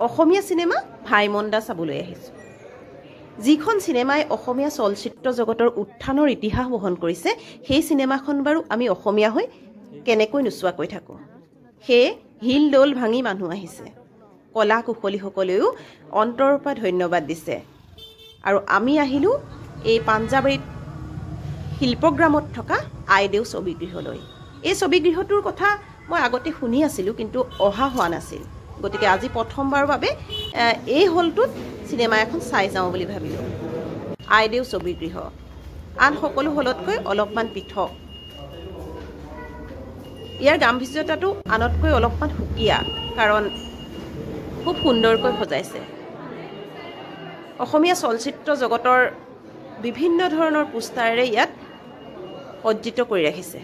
অসমীয়া cinema ভাইমন্দা চাবলৈ আহিছোঁ যিখন সিনেমাই অসমীয়া চলচ্চিত্ৰ জগতৰ উত্থানৰ ইতিহাস বহন কৰিছে সেই সিনেমাখন বাৰু আমি অসমীয়া হৈ কেনেকৈ নুচুৱাকৈ থাকোঁ সেই হিল দোল ভাঙি মানুহ আহিছে কলা কুশলীসকলেও অন্তৰৰ পৰা ধন্যবাদ দিছে আৰু আমি আহিলোঁ এই পাঞ্জাবাৰীত শিল্পগ্ৰামত থকা আইদেউ ছবিগৃহলৈ এই ছবিগৃহটোৰ কথা মই আগতে শুনি আছিলোঁ কিন্তু অহা হোৱা নাছিল গতিকে আজি প্ৰথমবাৰৰ বাবে এই হলটোত সিনেমা এখন চাই যাওঁ বুলি ভাবিলোঁ আইদেউ ছবিগৃহ আন সকলো হলতকৈ অলপমান পৃথক ইয়াৰ গাম্ভীৰ্যতাটো আনতকৈ অলপমান সুকীয়া কাৰণ খুব সুন্দৰকৈ সজাইছে অসমীয়া চলচ্চিত্ৰ জগতৰ বিভিন্ন ধৰণৰ পোষ্টাৰেৰে ইয়াত সজ্জিত কৰি ৰাখিছে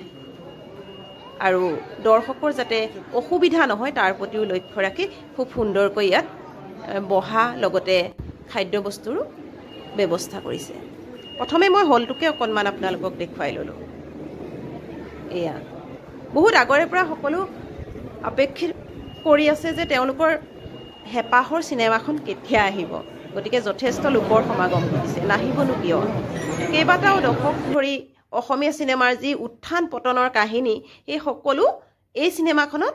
আৰু দৰ্শকৰ যাতে অসুবিধা নহয় তাৰ প্ৰতিও লক্ষ্য ৰাখি খুব সুন্দৰকৈ ইয়াত বহা লগতে খাদ্যবস্তুৰো ব্যৱস্থা কৰিছে প্ৰথমে মই হলটোকে অকণমান আপোনালোকক দেখুৱাই ল'লোঁ এয়া বহুত আগৰে পৰা সকলো অপেক্ষা কৰি আছে যে তেওঁলোকৰ হেঁপাহৰ চিনেমাখন কেতিয়া আহিব গতিকে যথেষ্ট লোকৰ সমাগম ঘটিছে নাহিবনো কিয় কেইবাটাও দশক ধৰি অসমীয়া চিনেমাৰ যি উত্থান পতনৰ কাহিনী এই সকলো এই চিনেমাখনত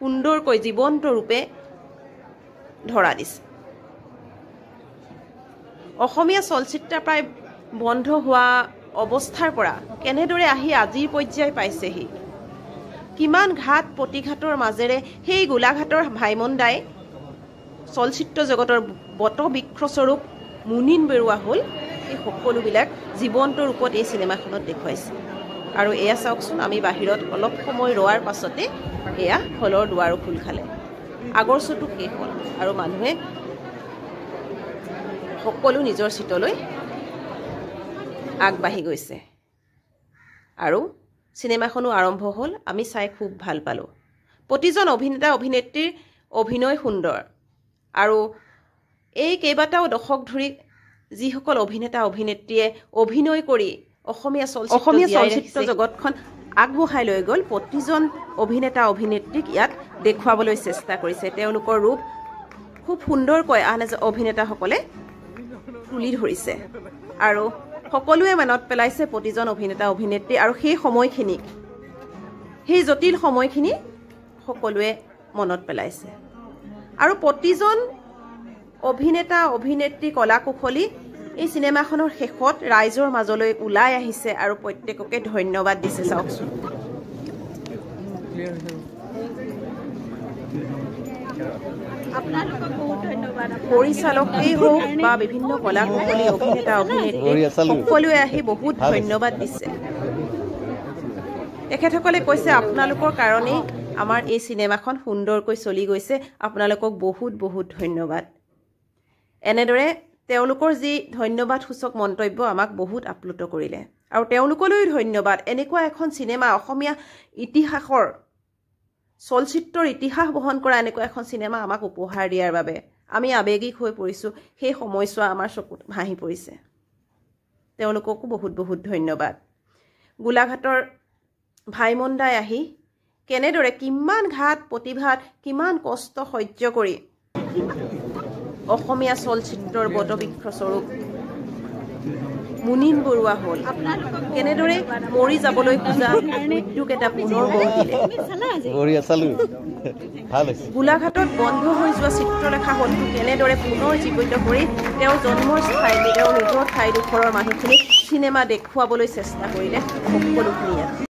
সুন্দৰকৈ জীৱন্ত ৰূপে ধৰা দিছে অসমীয়া চলচ্চিত্ৰ প্ৰায় বন্ধ হোৱা অৱস্থাৰ পৰা কেনেদৰে আহি আজিৰ পৰ্যায় পাইছেহি কিমান ঘাট প্ৰতিঘাতৰ মাজেৰে সেই গোলাঘাটৰ ভাইমন্দাই চলচ্চিত্ৰ জগতৰ বটবৃক্ষস্বৰূপ মুনীন বেৰুৱা হ'ল এই সকলোবিলাক জীৱন্ত ৰূপত এই চিনেমাখনত দেখুৱাইছে আৰু এয়া চাওকচোন আমি বাহিৰত অলপ সময় ৰোৱাৰ পাছতে এয়া হলৰ দুৱাৰো খোল খালে আগৰ শ্ব'টো শেষ হ'ল আৰু মানুহে সকলো নিজৰ চিটলৈ আগবাঢ়ি গৈছে আৰু চিনেমাখনো আৰম্ভ হ'ল আমি চাই খুব ভাল পালোঁ প্ৰতিজন অভিনেতা অভিনেত্ৰীৰ অভিনয় সুন্দৰ আৰু এই কেইবাটাও দশক ধৰি যিসকল অভিনেতা অভিনেত্ৰীয়ে অভিনয় কৰি অসমীয়া চলচ্চিত্ৰ জগতখন আগবঢ়াই লৈ গ'ল প্ৰতিজন অভিনেতা অভিনেত্ৰীক ইয়াত দেখুৱাবলৈ চেষ্টা কৰিছে তেওঁলোকৰ ৰূপ খুব সুন্দৰকৈ আন এজন অভিনেতাসকলে তুলি ধৰিছে আৰু সকলোৱে মনত পেলাইছে প্ৰতিজন অভিনেতা অভিনেত্ৰী আৰু সেই সময়খিনিক সেই জটিল সময়খিনি সকলোৱে মনত পেলাইছে আৰু প্ৰতিজন অভিনেতা অভিনেত্ৰী কলা কুশলী এই চিনেমাখনৰ শেষত ৰাইজৰ মাজলৈ ওলাই আহিছে আৰু প্ৰত্যেককে ধন্যবাদ দিছে চাওকচোন পৰিচালকেই হওক বা বিভিন্ন কলা কুশলী অভিনেতা অভিনেত্ৰী সকলোৱে আহি বহুত ধন্যবাদ দিছে তেখেতসকলে কৈছে আপোনালোকৰ কাৰণেই আমাৰ এই চিনেমাখন সুন্দৰকৈ চলি গৈছে আপোনালোকক বহুত বহুত ধন্যবাদ এনেদৰে তেওঁলোকৰ যি ধন্যবাদসূচক মন্তব্য আমাক বহুত আপ্লুত কৰিলে আৰু তেওঁলোকলৈ ধন্যবাদ এনেকুৱা এখন চিনেমা অসমীয়া ইতিহাসৰ চলচ্চিত্ৰৰ ইতিহাস বহন কৰা এনেকুৱা এখন চিনেমা আমাক উপহাৰ দিয়াৰ বাবে আমি আৱেগিক হৈ পৰিছোঁ সেই সময়ছোৱা আমাৰ চকুত ভাহি পৰিছে তেওঁলোককো বহুত বহুত ধন্যবাদ গোলাঘাটৰ ভাইমন্দাই আহি কেনেদৰে কিমান ঘাট প্ৰতিঘাত কিমান কষ্ট সহ্য কৰি অসমীয়া চলচ্চিত্ৰৰ বটবৃক্ষস্বৰূপ মুনীন বৰুৱা হ'ল কেনেদৰে মৰি যাবলৈ খোজা মৃত্যুক এটা পুনৰ গঢ় দিলে গোলাঘাটত বন্ধ হৈ যোৱা চিত্ৰলেখা হলটো কেনেদৰে পুনৰ জীৱিত কৰি তেওঁৰ জন্মৰ ঠাই তেওঁৰ নিজৰ ঠাইডোখৰৰ মানুহখিনিক চিনেমা দেখুৱাবলৈ চেষ্টা কৰিলে সকলোখিনি